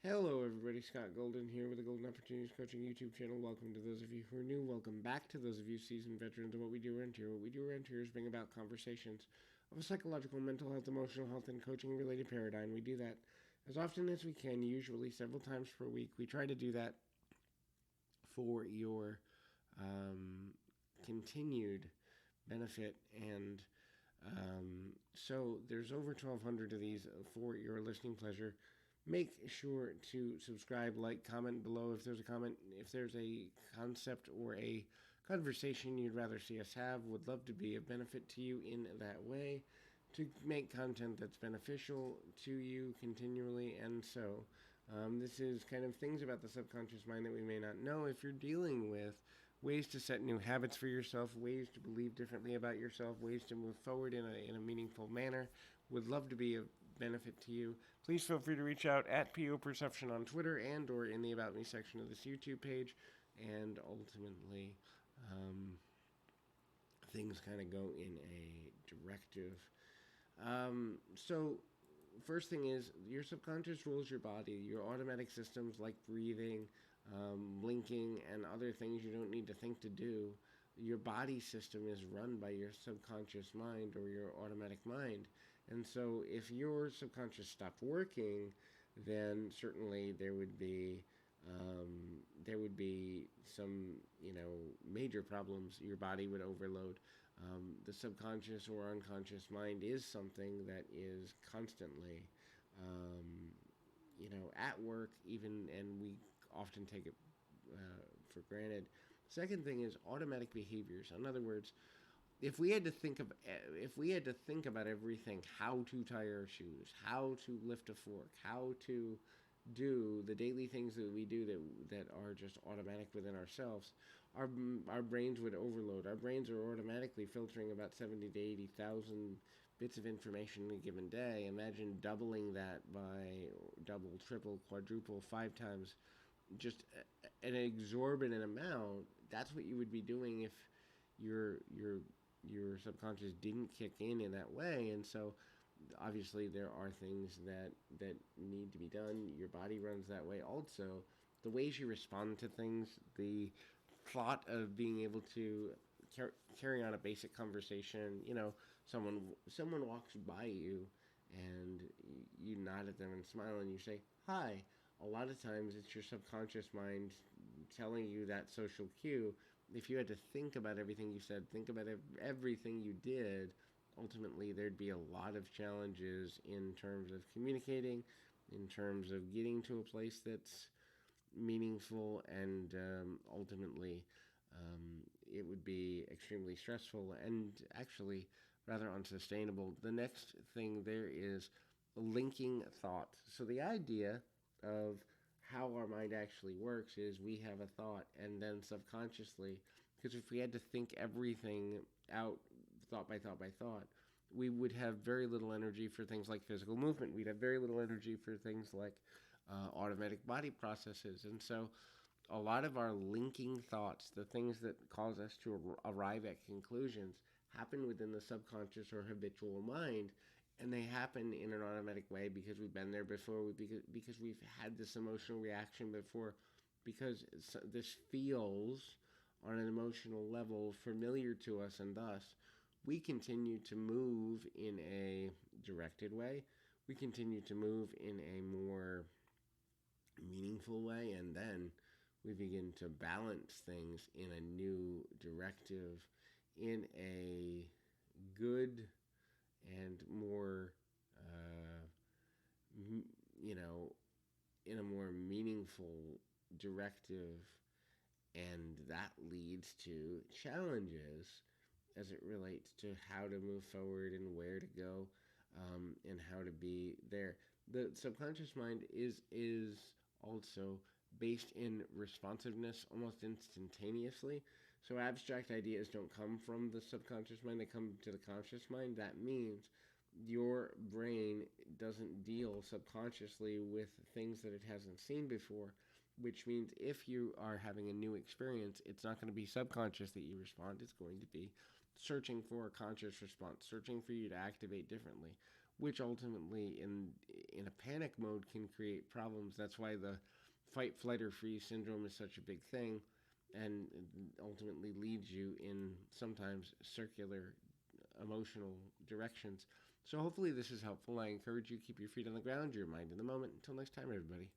Hello, everybody. Scott Golden here with the Golden Opportunities Coaching YouTube channel. Welcome to those of you who are new. Welcome back to those of you seasoned veterans of what we do around here. What we do around here is bring about conversations of a psychological, mental health, emotional health, and coaching related paradigm. We do that as often as we can, usually several times per week. We try to do that for your continued benefit and so there's over 1,200 of these for your listening pleasure. Make sure to subscribe, like, comment below if there's a comment, if there's a concept or a conversation you'd rather see us have. Would love to be of benefit to you in that way, to make content that's beneficial to you continually. And so this is kind of things about the subconscious mind that we may not know. If you're dealing with ways to set new habits for yourself, ways to believe differently about yourself, ways to move forward in a meaningful manner, would love to be of benefit to you. Please feel free to reach out at PO Perception on Twitter and or in the About Me section of this YouTube page. And ultimately, things kind of go in a directive. So first thing is your subconscious rules your body. Your automatic systems like breathing, blinking, and other things you don't need to think to do. Your body system is run by your subconscious mind or your automatic mind. And so if your subconscious stopped working, then certainly there would be some major problems. Your body would overload. The subconscious or unconscious mind is something that is constantly at work, even, and we often take it for granted. Second thing is automatic behaviors. In other words, if we had to think about everything, how to tie our shoes, how to lift a fork, how to do the daily things that we do that are just automatic within ourselves, our brains would overload. Our brains are automatically filtering about 70 to 80,000 bits of information in a given day. Imagine doubling that by double, triple, quadruple, 5 times, just an exorbitant amount. That's what you would be doing if your your your subconscious didn't kick in that way. And so obviously there are things that need to be done. Your body runs that way. Also, the ways you respond to things, the thought of being able to carry on a basic conversation. Someone walks by you and you nod at them and smile and you say hi. A lot of times it's your subconscious mind telling you that social cue. If you had to think about everything you said, think about everything you did, ultimately there'd be a lot of challenges in terms of communicating, in terms of getting to a place that's meaningful, and ultimately it would be extremely stressful and actually rather unsustainable. The next thing there is linking thought. So the idea of how our mind actually works is we have a thought and then subconsciously, because if we had to think everything out thought by thought by thought, we would have very little energy for things like physical movement. We'd have very little energy for things like automatic body processes. And so a lot of our linking thoughts, the things that cause us to arrive at conclusions, happen within the subconscious or habitual mind. And they happen in an automatic way because we've been there before, because we've had this emotional reaction before, because this feels on an emotional level familiar to us, and thus we continue to move in a directed way. We continue to move in a more meaningful way, and then we begin to balance things in a new directive, in a good and more, you know, in a more meaningful directive, and that leads to challenges as it relates to how to move forward and where to go, and how to be there. The subconscious mind is also based in responsiveness almost instantaneously. So abstract ideas don't come from the subconscious mind, they come to the conscious mind. That means your brain doesn't deal subconsciously with things that it hasn't seen before, which means if you are having a new experience, it's not going to be subconscious that you respond. It's going to be searching for a conscious response, searching for you to activate differently, which ultimately in a panic mode can create problems. That's why the fight, flight, or freeze syndrome is such a big thing, and ultimately leads you in sometimes circular emotional directions. So hopefully this is helpful. I encourage you to keep your feet on the ground, your mind in the moment. Until next time, everybody.